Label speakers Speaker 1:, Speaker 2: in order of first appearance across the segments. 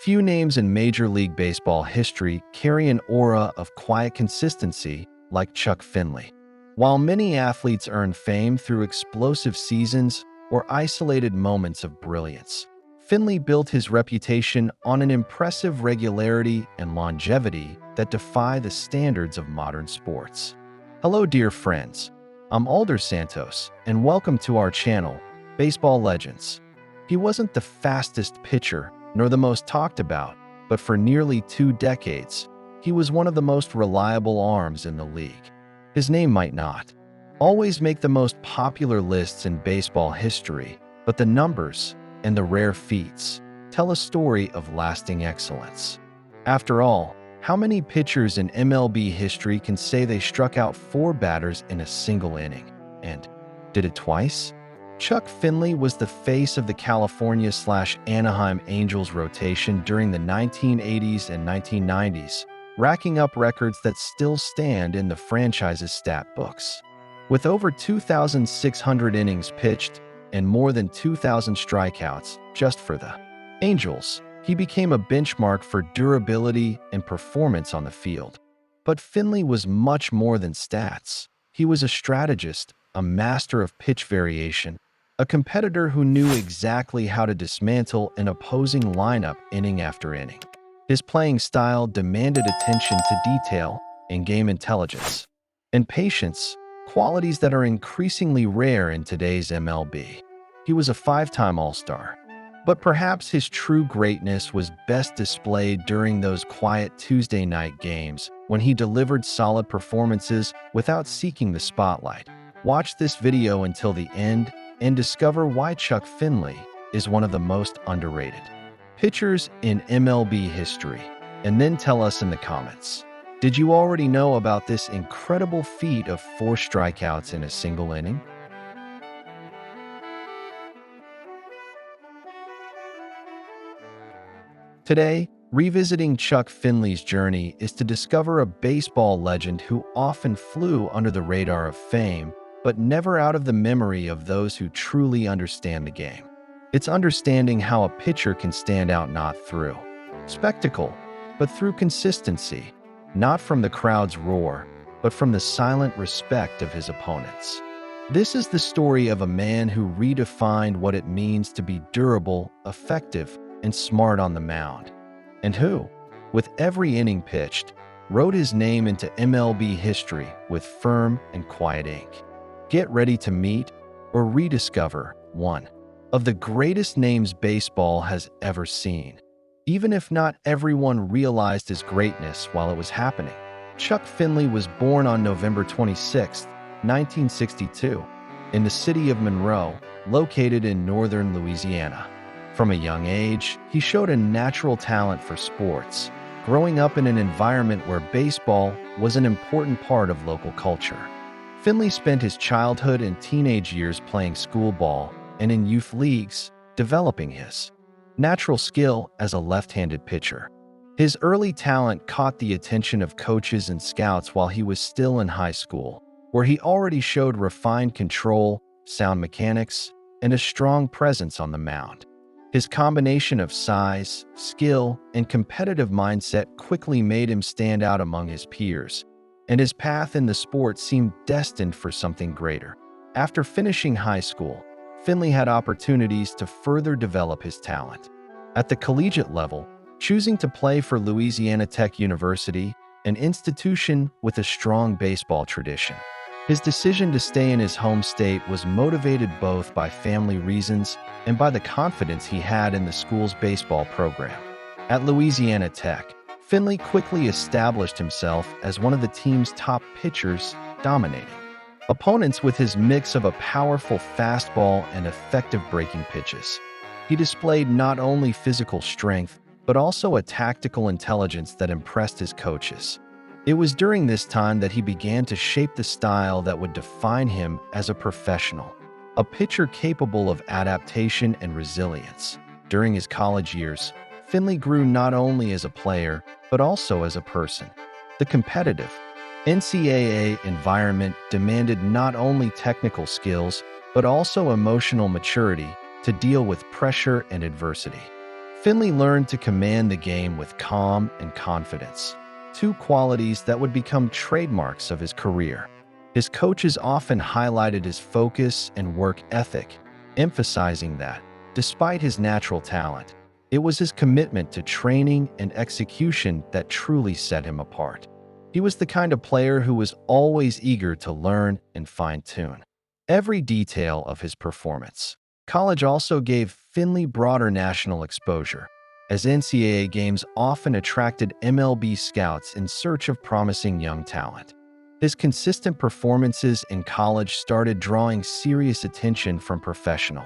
Speaker 1: Few names in Major League Baseball history carry an aura of quiet consistency like Chuck Finley. While many athletes earn fame through explosive seasons or isolated moments of brilliance, Finley built his reputation on an impressive regularity and longevity that defy the standards of modern sports. Hello, dear friends. I'm Alder Santos, and welcome to our channel, Baseball Legends. He wasn't the fastest pitcher nor the most talked about, but for nearly 2 decades, he was one of the most reliable arms in the league. His name might not always make the most popular lists in baseball history, but the numbers and the rare feats tell a story of lasting excellence. After all, how many pitchers in MLB history can say they struck out 4 batters in a single inning? And did it twice? Chuck Finley was the face of the California/Anaheim Angels rotation during the 1980s and 1990s, racking up records that still stand in the franchise's stat books. With over 2,600 innings pitched and more than 2,000 strikeouts just for the Angels, he became a benchmark for durability and performance on the field. But Finley was much more than stats. He was a strategist, a master of pitch variation, a competitor who knew exactly how to dismantle an opposing lineup inning after inning. His playing style demanded attention to detail and game intelligence, and patience, qualities that are increasingly rare in today's MLB. He was a 5-time All-Star, but perhaps his true greatness was best displayed during those quiet Tuesday night games when he delivered solid performances without seeking the spotlight. Watch this video until the end and discover why Chuck Finley is one of the most underrated pitchers in MLB history, and then tell us in the comments. Did you already know about this incredible feat of 4 strikeouts in a single inning? Today, revisiting Chuck Finley's journey is to discover a baseball legend who often flew under the radar of fame, but never out of the memory of those who truly understand the game. It's understanding how a pitcher can stand out not through spectacle, but through consistency, not from the crowd's roar, but from the silent respect of his opponents. This is the story of a man who redefined what it means to be durable, effective, and smart on the mound, and who, with every inning pitched, wrote his name into MLB history with firm and quiet ink. Get ready to meet or rediscover one of the greatest names baseball has ever seen. Even if not everyone realized his greatness while it was happening. Chuck Finley was born on November 26, 1962, in the city of Monroe, located in northern Louisiana. From a young age, he showed a natural talent for sports, growing up in an environment where baseball was an important part of local culture. Finley spent his childhood and teenage years playing school ball and in youth leagues, developing his natural skill as a left-handed pitcher. His early talent caught the attention of coaches and scouts while he was still in high school, where he already showed refined control, sound mechanics, and a strong presence on the mound. His combination of size, skill, and competitive mindset quickly made him stand out among his peers, and his path in the sport seemed destined for something greater. After finishing high school, Finley had opportunities to further develop his talent. At the collegiate level, choosing to play for Louisiana Tech University, an institution with a strong baseball tradition. His decision to stay in his home state was motivated both by family reasons and by the confidence he had in the school's baseball program. At Louisiana Tech, Finley quickly established himself as one of the team's top pitchers, dominating opponents with his mix of a powerful fastball and effective breaking pitches. He displayed not only physical strength, but also a tactical intelligence that impressed his coaches. It was during this time that he began to shape the style that would define him as a professional, a pitcher capable of adaptation and resilience. During his college years, Finley grew not only as a player, but also as a person. The competitive NCAA environment demanded not only technical skills, but also emotional maturity to deal with pressure and adversity. Finley learned to command the game with calm and confidence, two qualities that would become trademarks of his career. His coaches often highlighted his focus and work ethic, emphasizing that, despite his natural talent, it was his commitment to training and execution that truly set him apart. He was the kind of player who was always eager to learn and fine-tune every detail of his performance. College also gave Finley broader national exposure, as NCAA games often attracted MLB scouts in search of promising young talent. His consistent performances in college started drawing serious attention from professional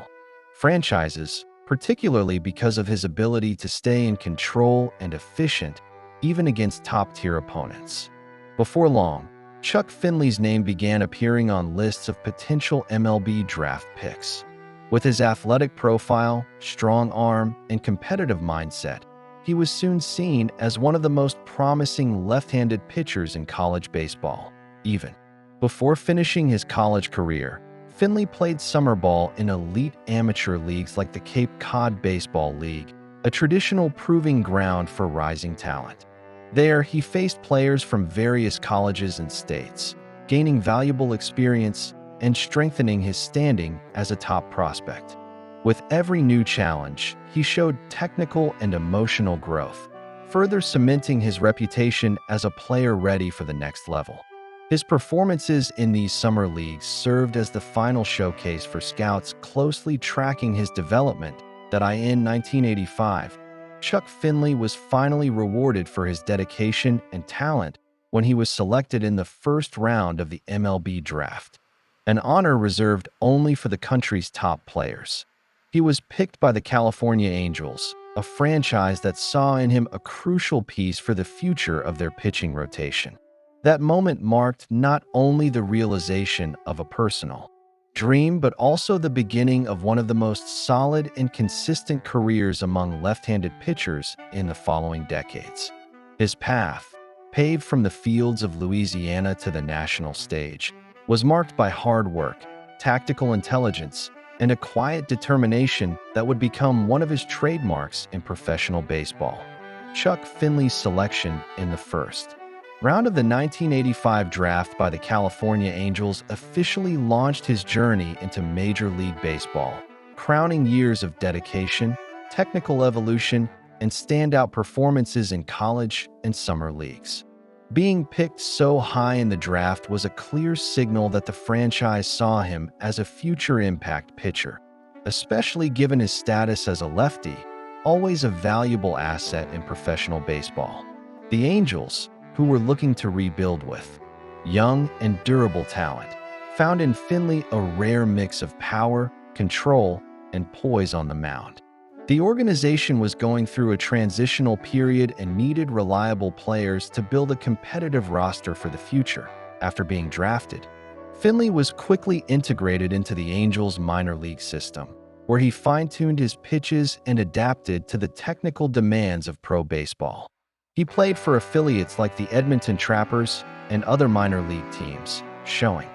Speaker 1: franchises, particularly because of his ability to stay in control and efficient, even against top-tier opponents. Before long, Chuck Finley's name began appearing on lists of potential MLB draft picks. With his athletic profile, strong arm, and competitive mindset, he was soon seen as one of the most promising left-handed pitchers in college baseball. Even before finishing his college career, Finley played summer ball in elite amateur leagues like the Cape Cod Baseball League, a traditional proving ground for rising talent. There, he faced players from various colleges and states, gaining valuable experience and strengthening his standing as a top prospect. With every new challenge, he showed technical and emotional growth, further cementing his reputation as a player ready for the next level. His performances in these summer leagues served as the final showcase for scouts closely tracking his development that in 1985, Chuck Finley was finally rewarded for his dedication and talent when he was selected in the first round of the MLB draft, an honor reserved only for the country's top players. He was picked by the California Angels, a franchise that saw in him a crucial piece for the future of their pitching rotation. That moment marked not only the realization of a personal dream, but also the beginning of one of the most solid and consistent careers among left-handed pitchers in the following decades. His path, paved from the fields of Louisiana to the national stage, was marked by hard work, tactical intelligence, and a quiet determination that would become one of his trademarks in professional baseball. Chuck Finley's selection in the first round of the 1985 draft by the California Angels officially launched his journey into Major League Baseball, crowning years of dedication, technical evolution, and standout performances in college and summer leagues. Being picked so high in the draft was a clear signal that the franchise saw him as a future impact pitcher, especially given his status as a lefty, always a valuable asset in professional baseball. The Angels, who were looking to rebuild with young and durable talent, found in Finley a rare mix of power, control, and poise on the mound. The organization was going through a transitional period and needed reliable players to build a competitive roster for the future. After being drafted, Finley was quickly integrated into the Angels' minor league system, where he fine-tuned his pitches and adapted to the technical demands of pro baseball. He played for affiliates like the Edmonton Trappers and other minor league teams, showing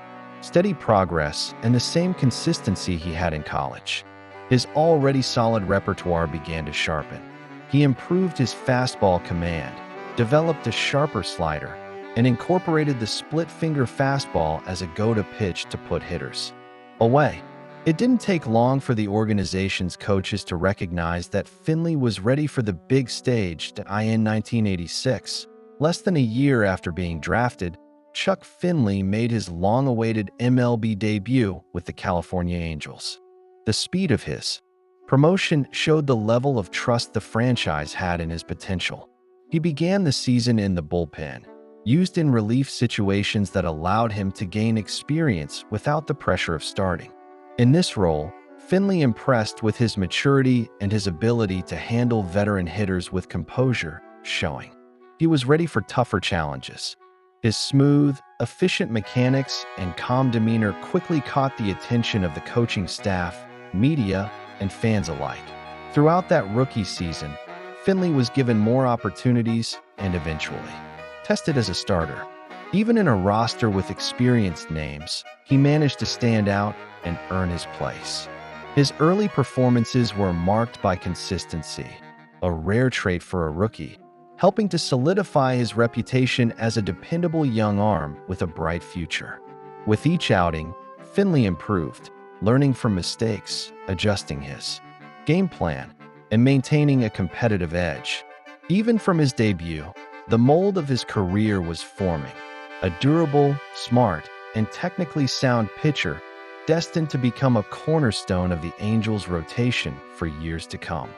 Speaker 1: steady progress and the same consistency he had in college. His already solid repertoire began to sharpen. He improved his fastball command, developed a sharper slider, and incorporated the split-finger fastball as a go-to pitch to put hitters away. It didn't take long for the organization's coaches to recognize that Finley was ready for the big stage. In 1986, less than a year after being drafted, Chuck Finley made his long-awaited MLB debut with the California Angels. The speed of his promotion showed the level of trust the franchise had in his potential. He began the season in the bullpen, used in relief situations that allowed him to gain experience without the pressure of starting. In this role, Finley impressed with his maturity and his ability to handle veteran hitters with composure, showing he was ready for tougher challenges. His smooth, efficient mechanics and calm demeanor quickly caught the attention of the coaching staff, media, and fans alike. Throughout that rookie season, Finley was given more opportunities and eventually tested as a starter. Even in a roster with experienced names, he managed to stand out and earn his place. His early performances were marked by consistency, a rare trait for a rookie, helping to solidify his reputation as a dependable young arm with a bright future. With each outing, Finley improved, learning from mistakes, adjusting his game plan, and maintaining a competitive edge. Even from his debut, the mold of his career was forming, a durable, smart, and technically sound pitcher destined to become a cornerstone of the Angels' rotation for years to come.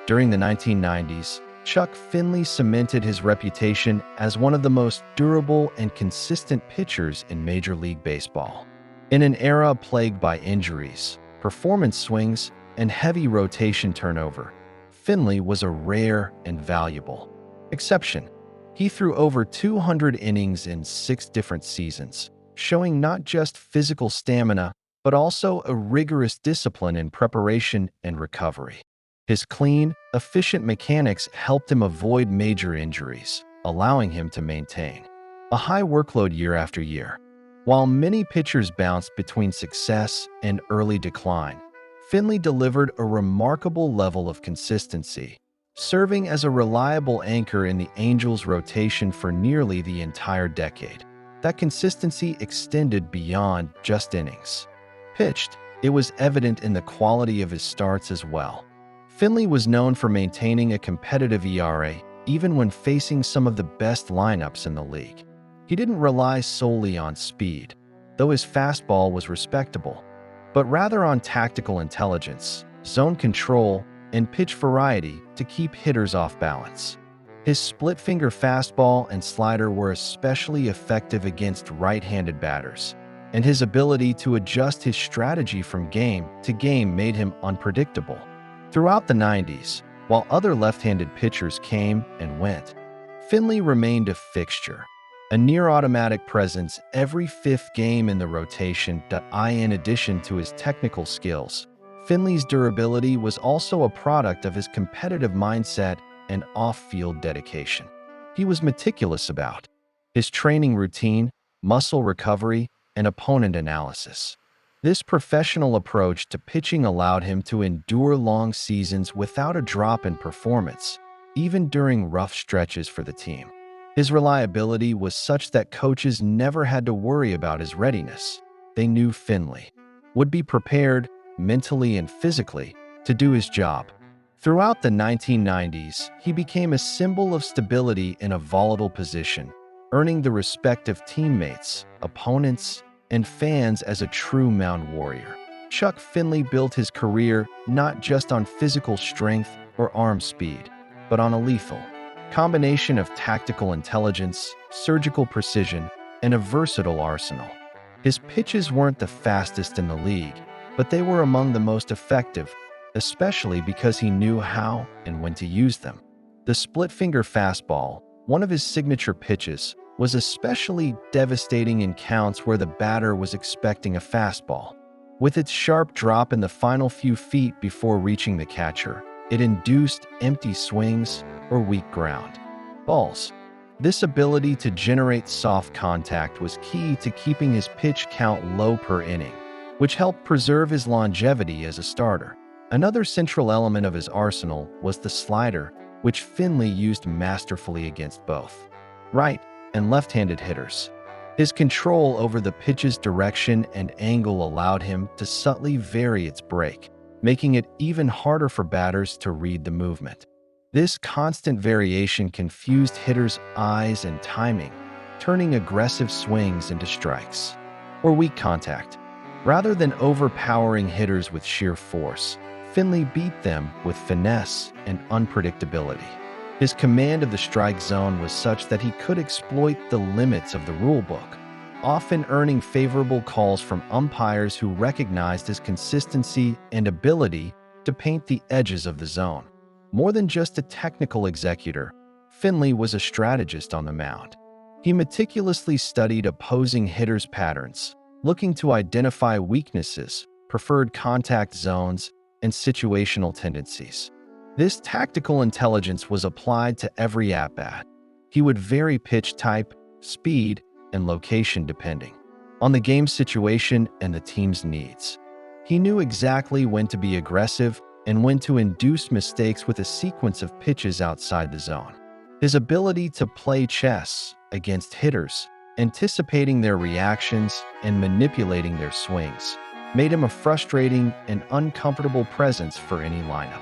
Speaker 1: During the 1990s, Chuck Finley cemented his reputation as one of the most durable and consistent pitchers in Major League Baseball. In an era plagued by injuries, performance swings, and heavy rotation turnover, Finley was a rare and valuable exception. He threw over 200 innings in 6 different seasons, showing not just physical stamina, but also a rigorous discipline in preparation and recovery. His clean, efficient mechanics helped him avoid major injuries, allowing him to maintain a high workload year after year. While many pitchers bounced between success and early decline, Finley delivered a remarkable level of consistency, serving as a reliable anchor in the Angels' rotation for nearly the entire decade. That consistency extended beyond just innings pitched. It was evident in the quality of his starts as well. Finley was known for maintaining a competitive ERA even when facing some of the best lineups in the league. He didn't rely solely on speed, though his fastball was respectable, but rather on tactical intelligence, zone control, and pitch variety to keep hitters off balance. His split-finger fastball and slider were especially effective against right-handed batters, and his ability to adjust his strategy from game to game made him unpredictable. Throughout the 90s, while other left-handed pitchers came and went, Finley remained a fixture, a near-automatic presence every 5th game in the rotation. In addition to his technical skills, Finley's durability was also a product of his competitive mindset and off-field dedication. He was meticulous about his training routine, muscle recovery, and opponent analysis. This professional approach to pitching allowed him to endure long seasons without a drop in performance, even during rough stretches for the team. His reliability was such that coaches never had to worry about his readiness. They knew Finley would be prepared, mentally and physically, to do his job. Throughout the 1990s, he became a symbol of stability in a volatile position, earning the respect of teammates, opponents, and fans as a true mound warrior. Chuck Finley built his career not just on physical strength or arm speed, but on a lethal combination of tactical intelligence, surgical precision, and a versatile arsenal. His pitches weren't the fastest in the league, but they were among the most effective, especially because he knew how and when to use them. The split-finger fastball, one of his signature pitches, was especially devastating in counts where the batter was expecting a fastball. With its sharp drop in the final few feet before reaching the catcher, it induced empty swings or weak ground balls. This ability to generate soft contact was key to keeping his pitch count low per inning, which helped preserve his longevity as a starter. Another central element of his arsenal was the slider, which Finley used masterfully against both right and left-handed hitters. His control over the pitch's direction and angle allowed him to subtly vary its break, making it even harder for batters to read the movement. This constant variation confused hitters' eyes and timing, turning aggressive swings into strikes or weak contact. Rather than overpowering hitters with sheer force, Finley beat them with finesse and unpredictability. His command of the strike zone was such that he could exploit the limits of the rulebook, often earning favorable calls from umpires who recognized his consistency and ability to paint the edges of the zone. More than just a technical executor, Finley was a strategist on the mound. He meticulously studied opposing hitters' patterns, looking to identify weaknesses, preferred contact zones, and situational tendencies. This tactical intelligence was applied to every at-bat. He would vary pitch type, speed, and location depending on the game situation and the team's needs. He knew exactly when to be aggressive and when to induce mistakes with a sequence of pitches outside the zone. His ability to play chess against hitters, anticipating their reactions and manipulating their swings, made him a frustrating and uncomfortable presence for any lineup.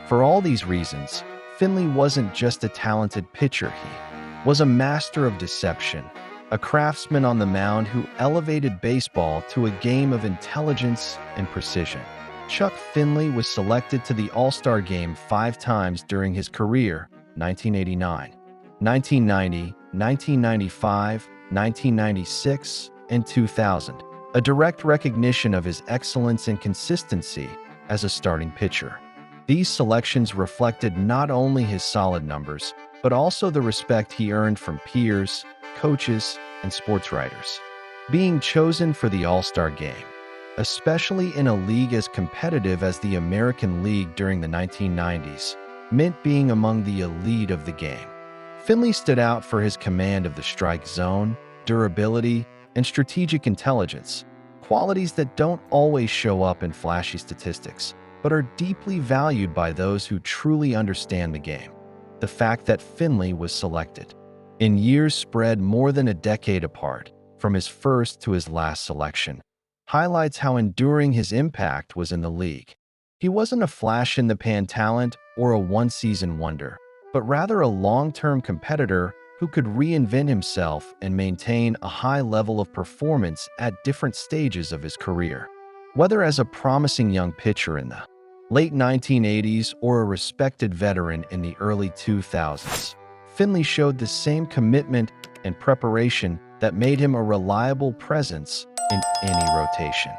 Speaker 1: For all these reasons, Finley wasn't just a talented pitcher, he was a master of deception, a craftsman on the mound who elevated baseball to a game of intelligence and precision. Chuck Finley was selected to the All-Star Game 5 times during his career: 1989, 1990, 1995, 1996, and 2000, a direct recognition of his excellence and consistency as a starting pitcher. These selections reflected not only his solid numbers, but also the respect he earned from peers, coaches, and sports writers. Being chosen for the All-Star Game, especially in a league as competitive as the American League during the 1990s, meant being among the elite of the game. Finley stood out for his command of the strike zone, durability, and strategic intelligence, qualities that don't always show up in flashy statistics, but are deeply valued by those who truly understand the game. The fact that Finley was selected in years spread more than a decade apart, from his first to his last selection, highlights how enduring his impact was in the league. He wasn't a flash-in-the-pan talent or a one-season wonder, but rather a long-term competitor who could reinvent himself and maintain a high level of performance at different stages of his career. Whether as a promising young pitcher in the late 1980s or a respected veteran in the early 2000s, Finley showed the same commitment and preparation that made him a reliable presence in any rotation.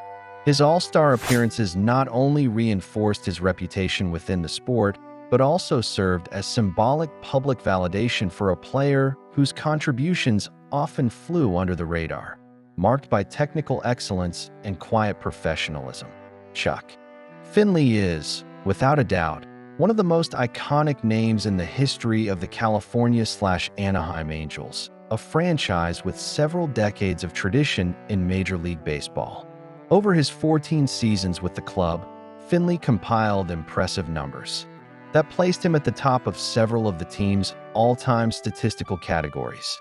Speaker 1: His all-star appearances not only reinforced his reputation within the sport, but also served as symbolic public validation for a player whose contributions often flew under the radar, marked by technical excellence and quiet professionalism. Chuck Finley is, without a doubt, one of the most iconic names in the history of the California/Anaheim Angels, a franchise with several decades of tradition in Major League Baseball. Over his 14 seasons with the club, Finley compiled impressive numbers that placed him at the top of several of the team's all-time statistical categories.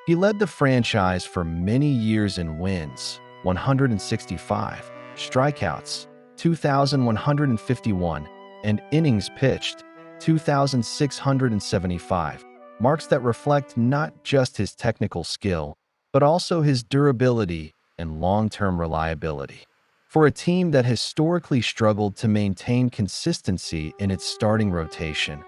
Speaker 1: He led the franchise for many years in wins, 165, strikeouts, 2,151, and innings pitched, 2,675, marks that reflect not just his technical skill, but also his durability and long-term reliability. For a team that historically struggled to maintain consistency in its starting rotation,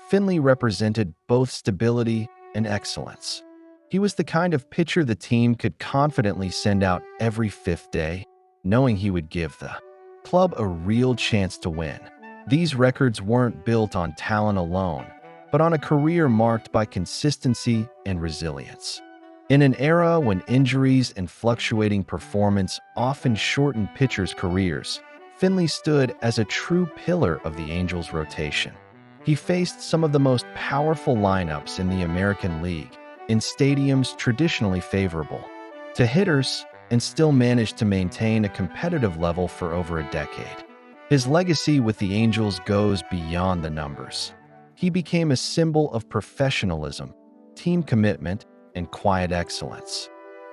Speaker 1: Finley represented both stability and excellence. He was the kind of pitcher the team could confidently send out every fifth day, knowing he would give the club a real chance to win. These records weren't built on talent alone, but on a career marked by consistency and resilience. In an era when injuries and fluctuating performance often shortened pitchers' careers, Finley stood as a true pillar of the Angels' rotation. He faced some of the most powerful lineups in the American League, in stadiums traditionally favorable to hitters, and still managed to maintain a competitive level for over a decade. His legacy with the Angels goes beyond the numbers. He became a symbol of professionalism, team commitment, and quiet excellence.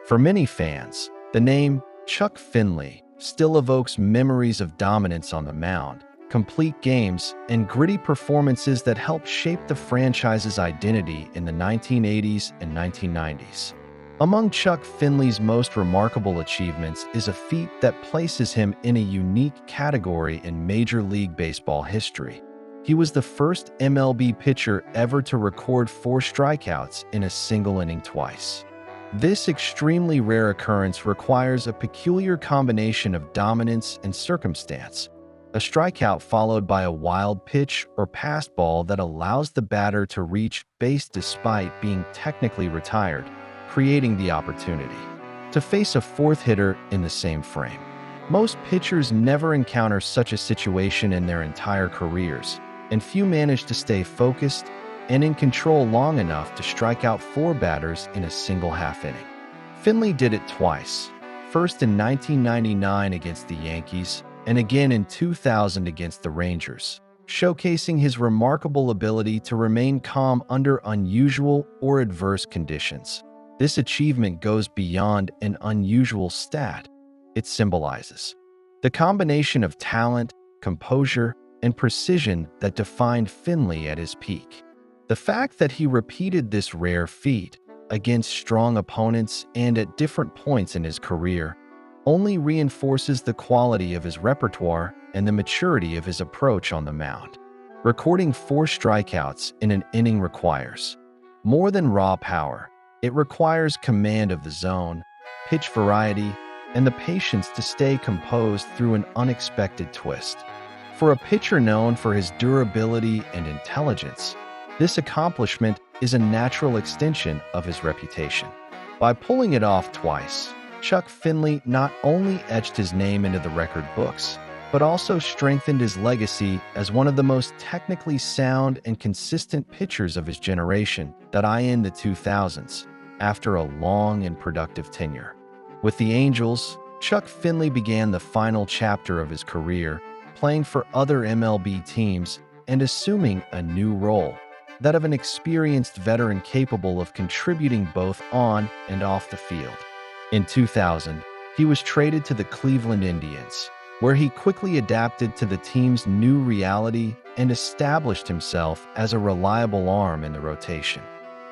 Speaker 1: For many fans, the name Chuck Finley still evokes memories of dominance on the mound, complete games, and gritty performances that helped shape the franchise's identity in the 1980s and 1990s. Among Chuck Finley's most remarkable achievements is a feat that places him in a unique category in Major League Baseball history. He was the first MLB pitcher ever to record 4 strikeouts in a single inning twice. This extremely rare occurrence requires a peculiar combination of dominance and circumstance, a strikeout followed by a wild pitch or passed ball that allows the batter to reach base despite being technically retired, creating the opportunity to face a fourth hitter in the same frame. Most pitchers never encounter such a situation in their entire careers, and few manage to stay focused and in control long enough to strike out 4 batters in a single half inning. Finley did it twice, first in 1999 against the Yankees, and again in 2000 against the Rangers, showcasing his remarkable ability to remain calm under unusual or adverse conditions. This achievement goes beyond an unusual stat. It symbolizes the combination of talent, composure, and precision that defined Finley at his peak. The fact that he repeated this rare feat against strong opponents and at different points in his career only reinforces the quality of his repertoire and the maturity of his approach on the mound. Recording 4 strikeouts in an inning requires more than raw power. It requires command of the zone, pitch variety, and the patience to stay composed through an unexpected twist. For a pitcher known for his durability and intelligence, this accomplishment is a natural extension of his reputation. By pulling it off twice, Chuck Finley not only etched his name into the record books, but also strengthened his legacy as one of the most technically sound and consistent pitchers of his generation that in the 2000s, after a long and productive tenure. With the Angels, Chuck Finley began the final chapter of his career, playing for other MLB teams and assuming a new role, that of an experienced veteran capable of contributing both on and off the field. In 2000, he was traded to the Cleveland Indians, where he quickly adapted to the team's new reality and established himself as a reliable arm in the rotation.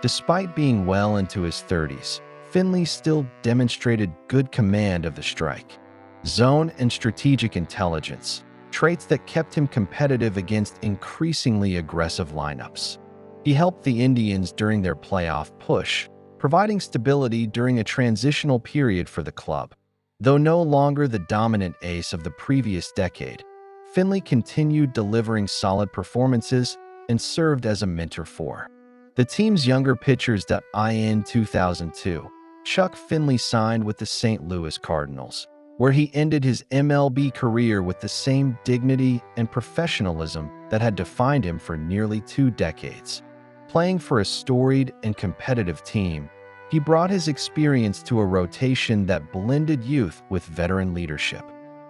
Speaker 1: Despite being well into his 30s, Finley still demonstrated good command of the strike, zone, and strategic intelligence, traits that kept him competitive against increasingly aggressive lineups. He helped the Indians during their playoff push, providing stability during a transitional period for the club. Though no longer the dominant ace of the previous decade, Finley continued delivering solid performances and served as a mentor for the team's younger pitchers. In 2002, Chuck Finley signed with the St. Louis Cardinals, where he ended his MLB career with the same dignity and professionalism that had defined him for nearly 2 decades. Playing for a storied and competitive team, he brought his experience to a rotation that blended youth with veteran leadership.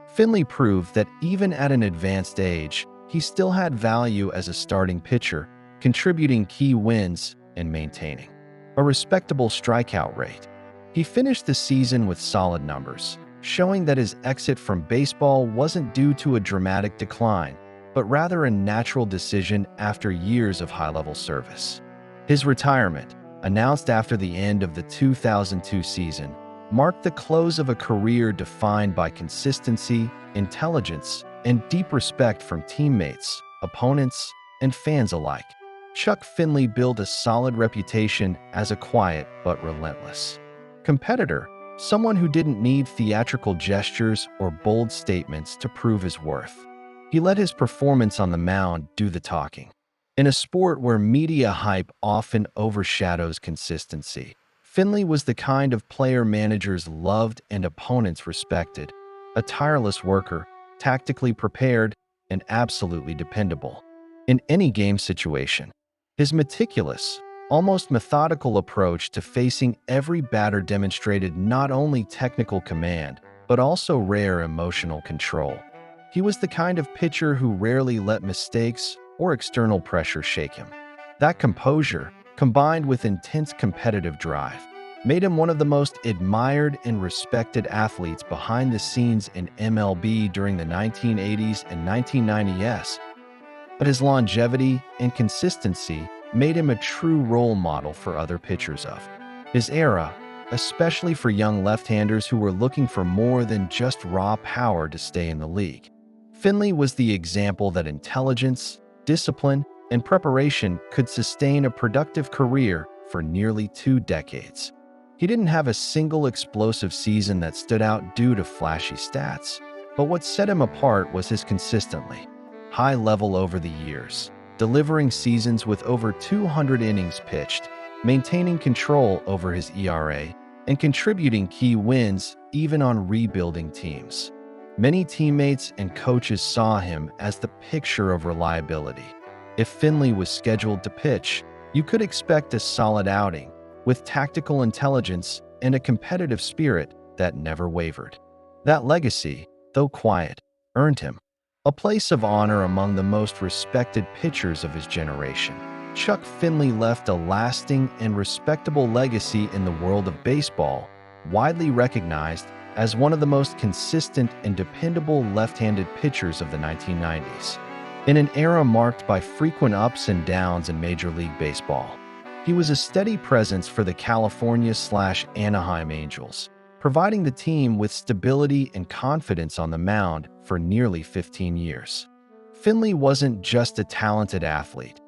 Speaker 1: Finley proved that even at an advanced age, he still had value as a starting pitcher, contributing key wins and maintaining a respectable strikeout rate. He finished the season with solid numbers, showing that his exit from baseball wasn't due to a dramatic decline, but rather a natural decision after years of high-level service. His retirement, announced after the end of the 2002 season, marked the close of a career defined by consistency, intelligence, and deep respect from teammates, opponents, and fans alike. Chuck Finley built a solid reputation as a quiet but relentless competitor, someone who didn't need theatrical gestures or bold statements to prove his worth. He let his performance on the mound do the talking. In a sport where media hype often overshadows consistency, Finley was the kind of player managers loved and opponents respected, a tireless worker, tactically prepared, and absolutely dependable in any game situation. His meticulous, almost methodical approach to facing every batter demonstrated not only technical command, but also rare emotional control. He was the kind of pitcher who rarely let mistakes or external pressure shake him. That composure, combined with intense competitive drive, made him one of the most admired and respected athletes behind the scenes in MLB during the 1980s and 1990s. But his longevity and consistency made him a true role model for other pitchers of his era, especially for young left-handers who were looking for more than just raw power to stay in the league. Finley was the example that intelligence, discipline, and preparation could sustain a productive career for nearly 2 decades. He didn't have a single explosive season that stood out due to flashy stats, but what set him apart was his consistently high level over the years, delivering seasons with over 200 innings pitched, maintaining control over his ERA, and contributing key wins even on rebuilding teams. Many teammates and coaches saw him as the picture of reliability. If Finley was scheduled to pitch, you could expect a solid outing, with tactical intelligence and a competitive spirit that never wavered. That legacy, though quiet, earned him a place of honor among the most respected pitchers of his generation. Chuck Finley left a lasting and respectable legacy in the world of baseball, widely recognized as one of the most consistent and dependable left-handed pitchers of the 1990s. In an era marked by frequent ups and downs in Major League Baseball, he was a steady presence for the California/Anaheim Angels, providing the team with stability and confidence on the mound for nearly 15 years. Finley wasn't just a talented athlete.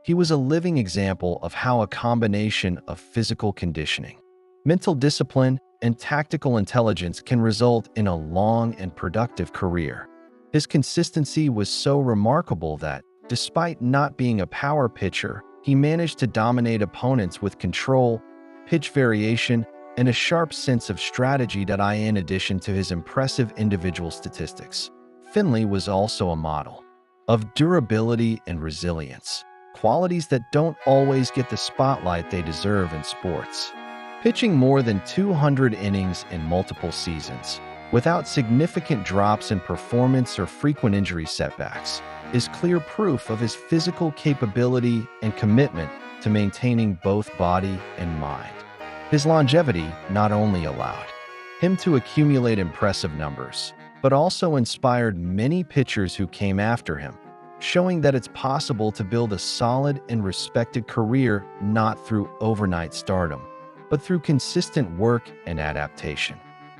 Speaker 1: He was a living example of how a combination of physical conditioning, mental discipline, and tactical intelligence can result in a long and productive career. His consistency was so remarkable that, despite not being a power pitcher, he managed to dominate opponents with control, pitch variation, and a sharp sense of strategy in addition to his impressive individual statistics. Finley was also a model of durability and resilience, qualities that don't always get the spotlight they deserve in sports. Pitching more than 200 innings in multiple seasons, without significant drops in performance or frequent injury setbacks, is clear proof of his physical capability and commitment to maintaining both body and mind. His longevity not only allowed him to accumulate impressive numbers, but also inspired many pitchers who came after him, showing that it's possible to build a solid and respected career not through overnight stardom, but through consistent work and adaptation.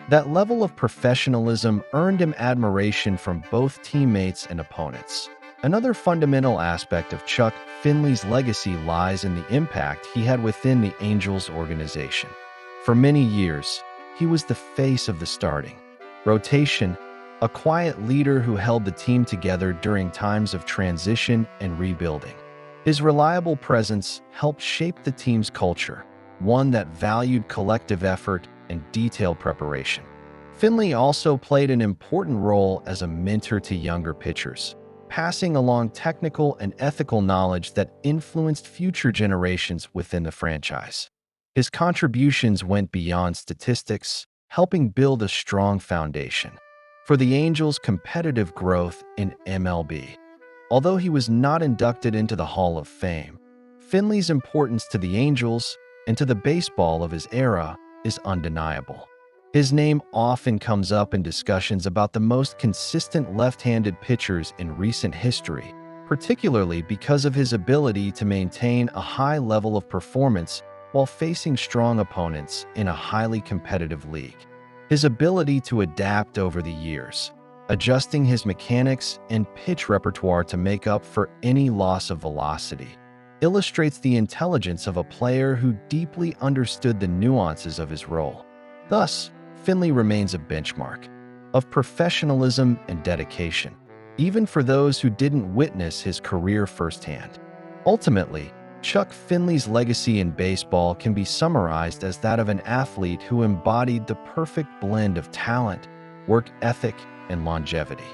Speaker 1: That level of professionalism earned him admiration from both teammates and opponents. Another fundamental aspect of Chuck Finley's legacy lies in the impact he had within the Angels organization. For many years, he was the face of the starting rotation, a quiet leader who held the team together during times of transition and rebuilding. His reliable presence helped shape the team's culture, one that valued collective effort and detailed preparation. Finley also played an important role as a mentor to younger pitchers, passing along technical and ethical knowledge that influenced future generations within the franchise. His contributions went beyond statistics, helping build a strong foundation for the Angels' competitive growth in MLB. Although he was not inducted into the Hall of Fame, Finley's importance to the Angels and to the baseball of his era is undeniable. His name often comes up in discussions about the most consistent left-handed pitchers in recent history, particularly because of his ability to maintain a high level of performance while facing strong opponents in a highly competitive league. His ability to adapt over the years, adjusting his mechanics and pitch repertoire to make up for any loss of velocity, illustrates the intelligence of a player who deeply understood the nuances of his role. Thus, Finley remains a benchmark of professionalism and dedication, even for those who didn't witness his career firsthand. Ultimately, Chuck Finley's legacy in baseball can be summarized as that of an athlete who embodied the perfect blend of talent, work ethic, and longevity.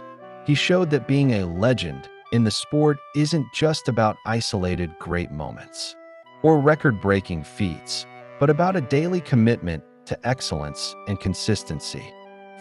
Speaker 1: He showed that being a legend in the sport isn't just about isolated great moments or record-breaking feats, but about a daily commitment to excellence and consistency.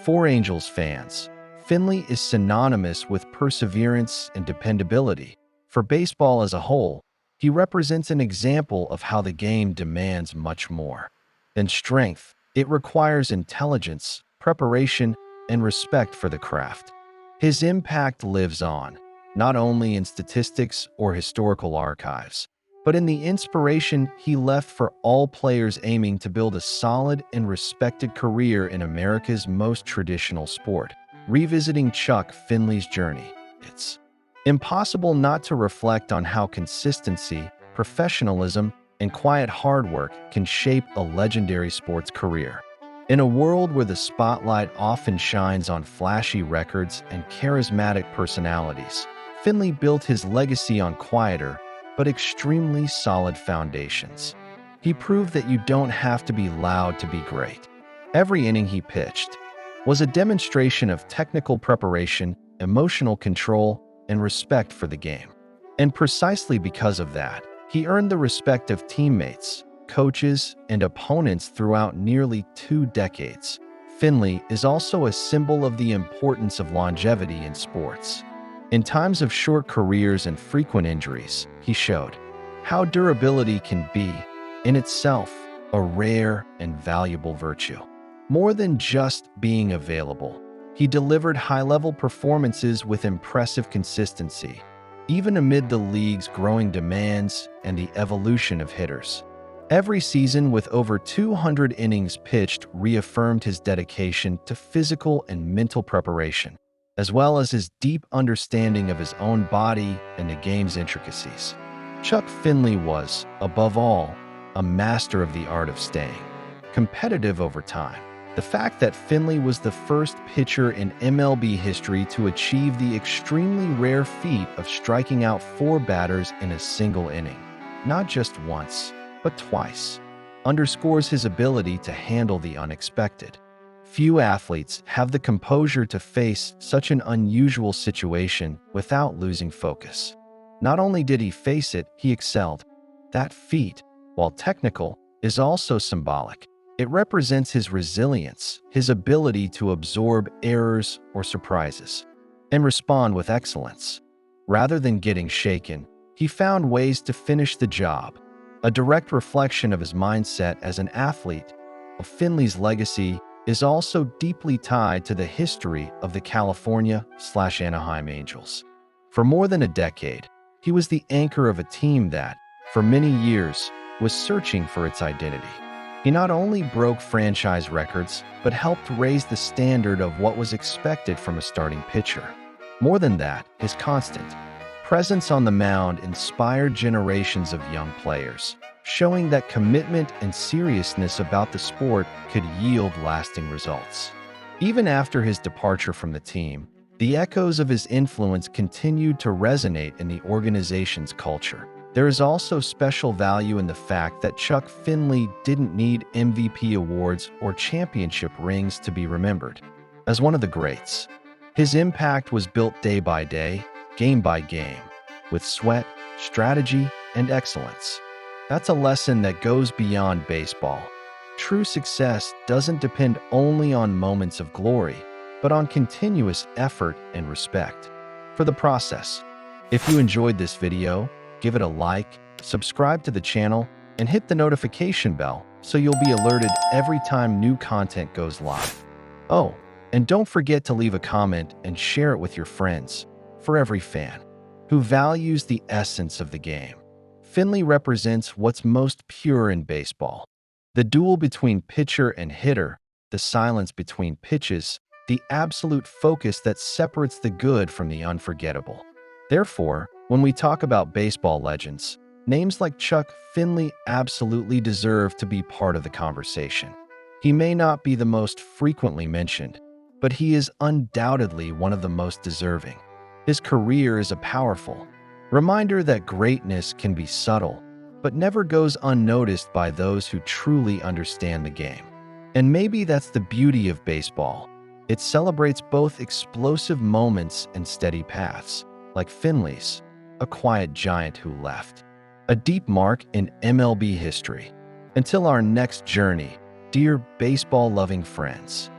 Speaker 1: For Angels fans, Finley is synonymous with perseverance and dependability. For baseball as a whole, he represents an example of how the game demands much more than strength. It requires intelligence, preparation, and respect for the craft. His impact lives on, not only in statistics or historical archives, but in the inspiration he left for all players aiming to build a solid and respected career in America's most traditional sport. Revisiting Chuck Finley's journey, it's impossible not to reflect on how consistency, professionalism, and quiet hard work can shape a legendary sports career. In a world where the spotlight often shines on flashy records and charismatic personalities, Finley built his legacy on quieter, but extremely solid foundations. He proved that you don't have to be loud to be great. Every inning he pitched was a demonstration of technical preparation, emotional control, and respect for the game. And precisely because of that, he earned the respect of teammates, coaches, and opponents throughout nearly 2 decades. Finley is also a symbol of the importance of longevity in sports. In times of short careers and frequent injuries, he showed how durability can be, in itself, a rare and valuable virtue. More than just being available, he delivered high-level performances with impressive consistency, even amid the league's growing demands and the evolution of hitters. Every season with over 200 innings pitched reaffirmed his dedication to physical and mental preparation, as well as his deep understanding of his own body and the game's intricacies. Chuck Finley was, above all, a master of the art of staying competitive over time. The fact that Finley was the first pitcher in MLB history to achieve the extremely rare feat of striking out 4 batters in a single inning, not just once, but twice, underscores his ability to handle the unexpected. Few athletes have the composure to face such an unusual situation without losing focus. Not only did he face it, he excelled. That feat, while technical, is also symbolic. It represents his resilience, his ability to absorb errors or surprises, and respond with excellence. Rather than getting shaken, he found ways to finish the job, a direct reflection of his mindset as an athlete. Finley's legacy is also deeply tied to the history of the California/Anaheim Angels. For more than a decade, he was the anchor of a team that, for many years, was searching for its identity. He not only broke franchise records, but helped raise the standard of what was expected from a starting pitcher. More than that, his constant presence on the mound inspired generations of young players, showing that commitment and seriousness about the sport could yield lasting results. Even after his departure from the team, the echoes of his influence continued to resonate in the organization's culture. There is also special value in the fact that Chuck Finley didn't need MVP awards or championship rings to be remembered. As one of the greats, his impact was built day by day, game by game, with sweat, strategy, and excellence. That's a lesson that goes beyond baseball. True success doesn't depend only on moments of glory, but on continuous effort and respect for the process. If you enjoyed this video, give it a like, subscribe to the channel, and hit the notification bell so you'll be alerted every time new content goes live. Oh, and don't forget to leave a comment and share it with your friends. For every fan who values the essence of the game, Finley represents what's most pure in baseball. The duel between pitcher and hitter, the silence between pitches, the absolute focus that separates the good from the unforgettable. Therefore, when we talk about baseball legends, names like Chuck Finley absolutely deserve to be part of the conversation. He may not be the most frequently mentioned, but he is undoubtedly one of the most deserving. His career is a powerful reminder that greatness can be subtle, but never goes unnoticed by those who truly understand the game. And maybe that's the beauty of baseball. It celebrates both explosive moments and steady paths, like Finley's, a quiet giant who left a deep mark in MLB history. Until our next journey, dear baseball-loving friends.